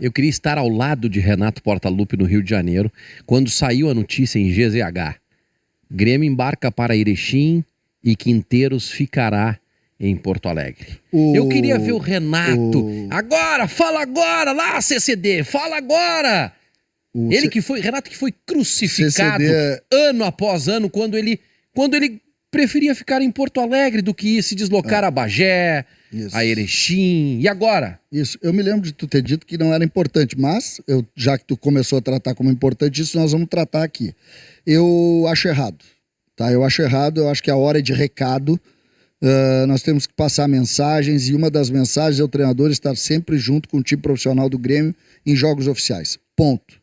Eu queria estar ao lado de Renato Portaluppi no Rio de Janeiro, quando saiu a notícia em GZH. Grêmio embarca para Erechim e Quinteiros ficará em Porto Alegre. Eu queria ver o Renato. Agora, fala agora, lá, CCD, fala agora! Renato que foi crucificado ano após ano, quando ele preferia ficar em Porto Alegre do que ir se deslocar a Bagé, a Erechim. E agora? Isso. Eu me lembro de tu ter dito que não era importante, mas já que tu começou a tratar como importante, isso nós vamos tratar aqui. Eu acho errado, tá? Eu acho que a hora é de recado. Nós temos que passar mensagens, e uma das mensagens é o treinador estar sempre junto com o time profissional do Grêmio em jogos oficiais. Ponto.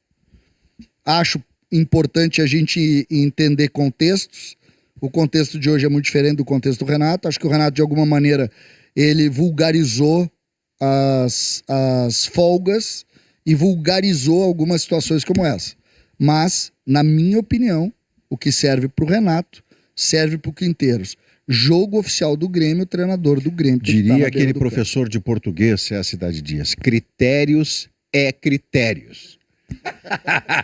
Acho importante a gente entender contextos. O contexto de hoje é muito diferente do contexto do Renato. Acho que o Renato, de alguma maneira, ele vulgarizou as folgas e vulgarizou algumas situações como essa. Mas, na minha opinião, o que serve para o Renato serve para o Quinteiros. Jogo oficial do Grêmio, o treinador do Grêmio. Diria aquele professor de português, se é a Cidade Dias, critérios é critérios.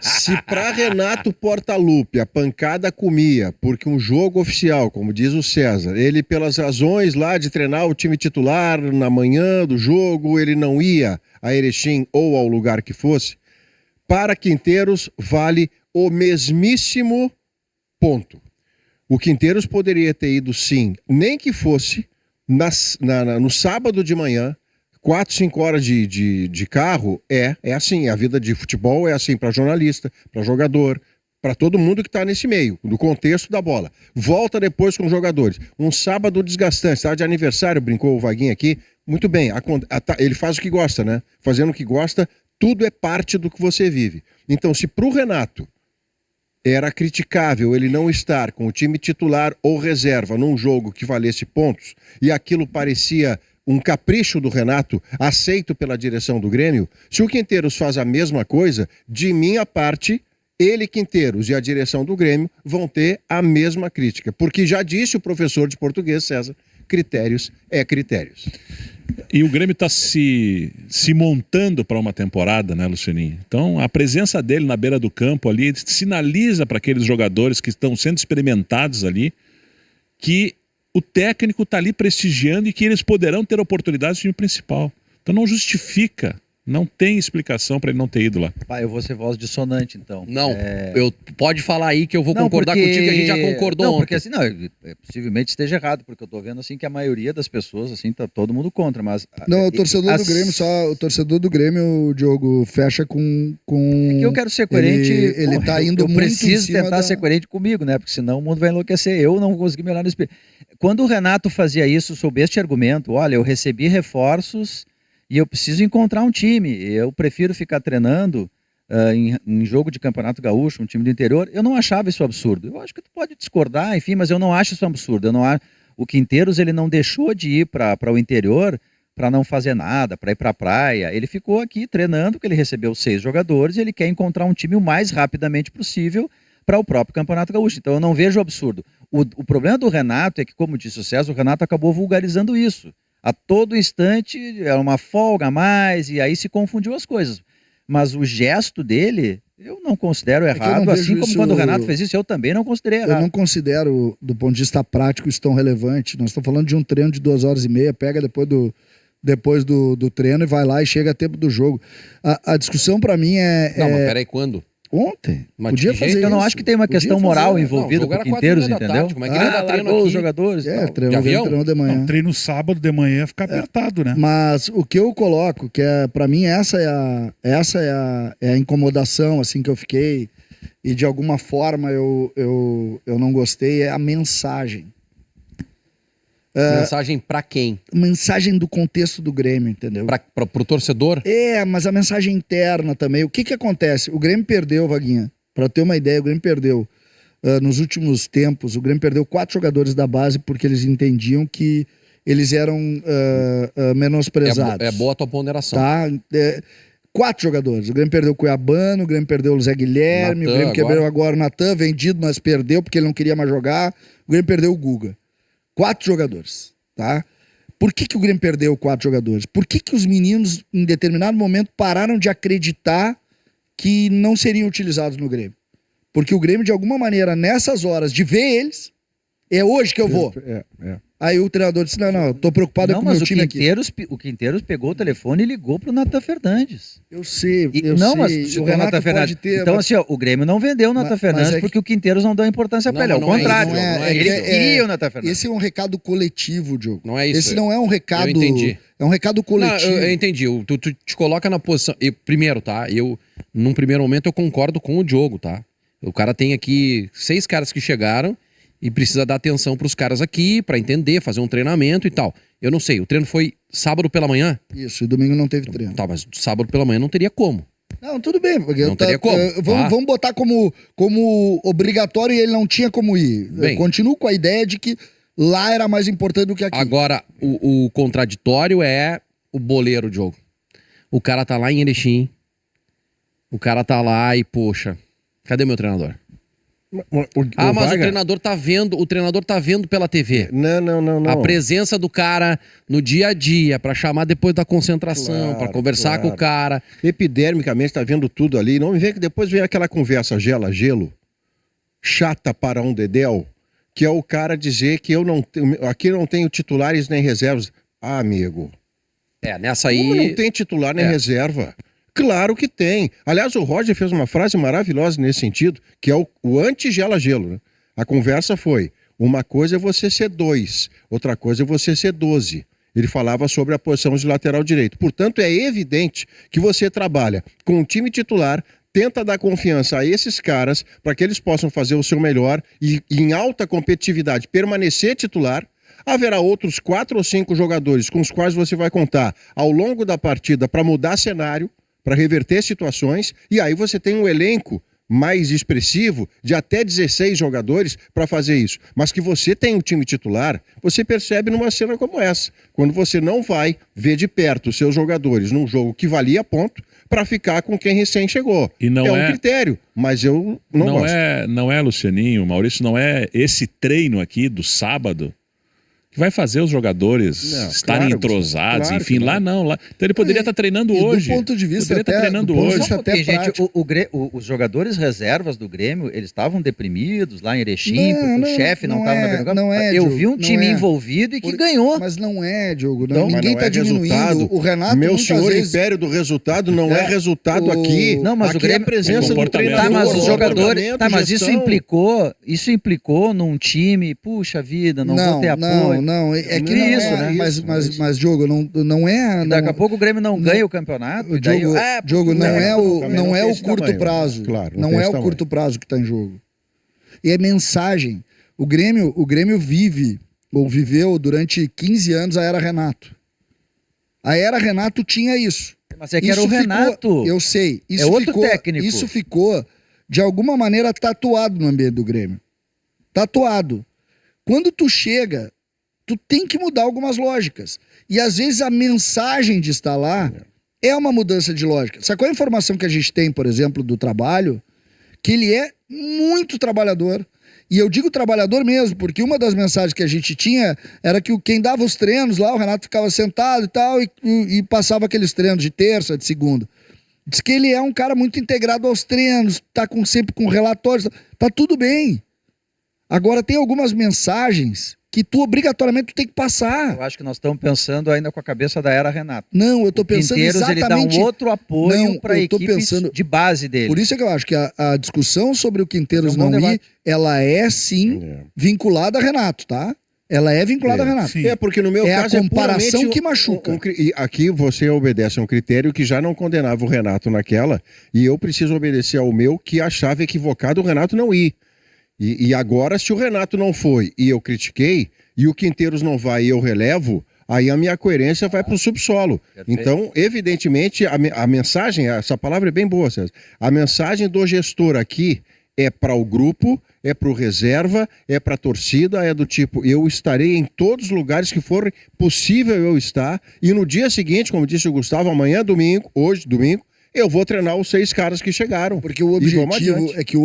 Se para Renato Portaluppi a pancada comia, porque um jogo oficial, como diz o César, ele pelas razões lá de treinar o time titular na manhã do jogo, ele não ia a Erechim ou ao lugar que fosse, para Quinteiros vale o mesmíssimo ponto. O Quinteiros poderia ter ido sim, nem que fosse no sábado de manhã, 4, 5 horas de carro, é assim, a vida de futebol é assim para jornalista, para jogador, para todo mundo que está nesse meio, no contexto da bola. Volta depois com os jogadores. Um sábado desgastante, estava de aniversário, brincou o Vaguinho aqui, muito bem, ele faz o que gosta, né? Fazendo o que gosta, tudo é parte do que você vive. Então, se para o Renato era criticável ele não estar com o time titular ou reserva num jogo que valesse pontos, e aquilo parecia um capricho do Renato, aceito pela direção do Grêmio, se o Quinteiros faz a mesma coisa, de minha parte, ele, Quinteiros e a direção do Grêmio vão ter a mesma crítica. Porque já disse o professor de português, César, critérios é critérios. E o Grêmio está se montando para uma temporada, né, Lucianinho? Então, a presença dele na beira do campo ali sinaliza para aqueles jogadores que estão sendo experimentados ali que o técnico está ali prestigiando e que eles poderão ter oportunidades no time principal. Então não justifica, não tem explicação para ele não ter ido lá. Eu vou ser voz dissonante, então. Não, pode falar aí que eu vou concordar contigo, que a gente já concordou ontem. Porque assim, possivelmente esteja errado, porque eu tô vendo assim que a maioria das pessoas, assim, tá todo mundo contra, mas... Não, o torcedor do Grêmio, o torcedor do Grêmio, o Diogo, fecha com... É que eu quero ser coerente... Ele tá indo muito em cima. Eu preciso tentar ser coerente comigo, né? Porque senão o mundo vai enlouquecer. Eu não consegui me olhar no espelho. Quando o Renato fazia isso sob este argumento, olha, eu recebi reforços e eu preciso encontrar um time, eu prefiro ficar treinando em jogo de Campeonato Gaúcho, um time do interior, eu não achava isso absurdo. Eu acho que tu pode discordar, enfim, mas eu não acho isso absurdo. O Quinteiros, ele não deixou de ir para o interior para não fazer nada, para ir para a praia. Ele ficou aqui treinando, porque ele recebeu 6 jogadores e ele quer encontrar um time o mais rapidamente possível para o próprio Campeonato Gaúcho. Então eu não vejo absurdo. O problema do Renato é que, como disse o César, o Renato acabou vulgarizando isso. A todo instante era uma folga a mais e aí se confundiu as coisas. Mas o gesto dele, eu não considero errado, assim como quando o Renato fez isso, eu também não considerei errado. Eu não considero, do ponto de vista prático, isso tão relevante. Nós estamos falando de um treino de 2 horas e meia, pega depois do treino e vai lá e chega a tempo do jogo. A discussão para mim Não, mas peraí, quando? Ontem. Mas podia fazer isso. Eu não acho que tem uma questão moral envolvida com o Quinteiros, entendeu? Como é que ele dá treino aqui? Os jogadores. Treinou de manhã. Não, treino sábado de manhã fica apertado, né? Mas o que eu coloco, que para mim essa é a incomodação assim que eu fiquei, e de alguma forma eu não gostei, é a mensagem. Mensagem pra quem? Mensagem do contexto do Grêmio, entendeu? Pro torcedor? Mas a mensagem interna também. O que acontece? O Grêmio perdeu, Vaguinha. Pra ter uma ideia, o Grêmio perdeu. Nos últimos tempos, o Grêmio perdeu 4 jogadores da base porque eles entendiam que eles eram menosprezados. É boa a tua ponderação. Tá? 4 jogadores. O Grêmio perdeu o Cuiabano, o Grêmio perdeu o Zé Guilherme, o Grêmio perdeu agora o Natan, vendido, mas perdeu porque ele não queria mais jogar. O Grêmio perdeu o Guga. 4 jogadores, tá? Por que o Grêmio perdeu 4 jogadores? Por que os meninos, em determinado momento, pararam de acreditar que não seriam utilizados no Grêmio? Porque o Grêmio, de alguma maneira, nessas horas de ver eles, é hoje que eu vou. Aí o treinador disse, não, eu tô preocupado com o meu time aqui. O Quinteiros pegou o telefone e ligou pro Natan Fernandes. Eu sei, Mas o Renato Fernandes ter... Então, assim, ó, o Grêmio não vendeu o Natan Fernandes porque o Quinteiros não deu importância pra ele. Ao contrário, ele queria o Natan Fernandes. Esse é um recado coletivo, Diogo. Não é isso. Esse não é um recado... Eu entendi. É um recado coletivo. Não, eu entendi. Tu te coloca na posição... Primeiro, tá? Num primeiro momento, eu concordo com o Diogo, tá? O cara tem aqui 6 caras que chegaram e precisa dar atenção pros caras aqui pra entender, fazer um treinamento e tal. Eu não sei, o treino foi sábado pela manhã? Isso, e domingo não teve treino. Tá, mas sábado pela manhã não teria como. Não, tudo bem. Não teria como. Vamos botar como obrigatório e ele não tinha como ir. Bem, eu continuo com a ideia de que lá era mais importante do que aqui. Agora, o contraditório é o boleiro, Diogo. O cara tá lá em Erechim, o cara tá lá e, poxa, cadê meu treinador? Mas o treinador tá vendo pela TV. Não. A presença do cara no dia a dia, pra chamar depois da concentração, pra conversar com o cara. Epidermicamente tá vendo tudo ali. Não me vem que depois vem aquela conversa gelo, chata para um dedéu, que é o cara dizer que aqui não tenho titulares nem reservas. Ah, amigo. Nessa aí... Como não tem titular nem reserva? Claro que tem. Aliás, o Roger fez uma frase maravilhosa nesse sentido, que é o anti-gelo. Né? A conversa foi, uma coisa é você ser 2, outra coisa é você ser 12. Ele falava sobre a posição de lateral direito. Portanto, é evidente que você trabalha com um time titular, tenta dar confiança a esses caras para que eles possam fazer o seu melhor e em alta competitividade permanecer titular. Haverá outros 4 ou 5 jogadores com os quais você vai contar ao longo da partida para mudar cenário, para reverter situações, e aí você tem um elenco mais expressivo de até 16 jogadores para fazer isso. Mas que você tem um time titular, você percebe numa cena como essa, quando você não vai ver de perto os seus jogadores num jogo que valia ponto para ficar com quem recém chegou. E não um critério, mas eu não gosto. Não é, Lucianinho, Maurício, não é esse treino aqui do sábado que vai fazer os jogadores estarem entrosados, claro enfim, lá não. Então ele poderia estar treinando hoje. Do ponto de vista poderia estar treinando hoje. Porque, gente, os jogadores reservas do Grêmio, eles estavam deprimidos lá em Erechim, porque o chefe não estava não é, eu Diogo, vi um time envolvido e que ganhou. Mas não é, Diogo. Então, ninguém está diminuindo. Resultado. O Renato, meu senhor império do resultado não é resultado aqui. Não, mas aqui o Grêmio... é a presença do treinador. Tá, mas os jogadores... Tá, mas isso implicou num time, puxa vida, não vou ter apoio. Não, é que isso, né? Mas, Diogo, não é... Daqui a pouco o Grêmio não ganha o campeonato. Diogo, não é o curto prazo. Claro, não é o curto prazo que está em jogo. E é mensagem. O Grêmio vive, ou viveu durante 15 anos a era Renato. A era Renato tinha isso. Mas é que era o Renato. Eu sei. Isso outro técnico. Isso ficou, de alguma maneira, tatuado no ambiente do Grêmio. Tatuado. Quando tu chega... tu tem que mudar algumas lógicas. E às vezes a mensagem de estar lá é uma mudança de lógica. Sabe qual é a informação que a gente tem, por exemplo, do trabalho? Que ele é muito trabalhador. E eu digo trabalhador mesmo, porque uma das mensagens que a gente tinha era que quem dava os treinos lá, o Renato ficava sentado e tal, e passava aqueles treinos de terça, de segunda. Diz que ele é um cara muito integrado aos treinos, tá sempre com relatórios, tá tudo bem. Agora tem algumas mensagens que tu obrigatoriamente tem que passar. Eu acho que nós estamos pensando ainda com a cabeça da era Renato. Não, eu tô pensando exatamente... ele dá um outro apoio para a equipe de base dele. Por isso é que eu acho que a discussão sobre o Quinteiros não ir, ela é sim vinculada a Renato, tá? Ela é vinculada a Renato. Sim. Porque no meu caso a comparação que machuca. E aqui você obedece a um critério que já não condenava o Renato naquela, e eu preciso obedecer ao meu que achava equivocado o Renato não ir. E agora, se o Renato não foi e eu critiquei, e o Quinteiros não vai e eu relevo, aí a minha coerência vai para o subsolo. Perfeito. Então, evidentemente, a mensagem, essa palavra é bem boa, César, a mensagem do gestor aqui é para o grupo, é para o reserva, é para a torcida, é do tipo, eu estarei em todos os lugares que for possível eu estar, e no dia seguinte, como disse o Gustavo, amanhã, hoje, domingo, eu vou treinar os 6 caras que chegaram. Porque o objetivo é que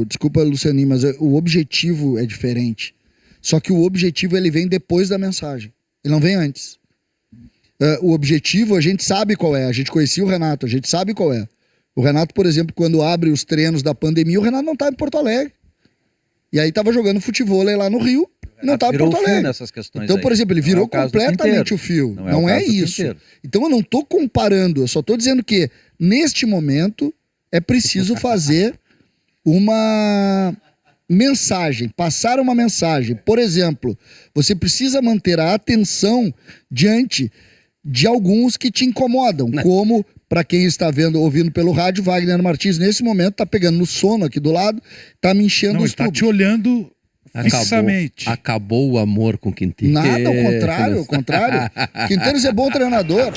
desculpa, Lucianinho, mas o objetivo é diferente. Só que o objetivo ele vem depois da mensagem. Ele não vem antes. O objetivo a gente sabe qual é. A gente conhecia o Renato, a gente sabe qual é. O Renato, por exemplo, quando abre os treinos da pandemia, o Renato não estava em Porto Alegre. E aí estava jogando futebol lá no Rio, não estava em Virou Porto o fio Alegre. nessas questões Então, aí. por exemplo, ele Não é virou o caso do completamente Quinteiro. o fio. Não é Não o é caso do isso. Quinteiro. Então eu não estou comparando, eu só estou dizendo que, neste momento, é preciso fazer uma mensagem, passar uma mensagem. Por exemplo, você precisa manter a atenção diante de alguns que te incomodam, como, para quem está ouvindo pelo rádio, Wagner Martins, nesse momento, tá pegando no sono aqui do lado, tá me enchendo Não, os ele tá tubos. te olhando fixamente. Acabou o amor com o Quinteiro. Nada, ao contrário, ao contrário. Quinteiros é bom treinador.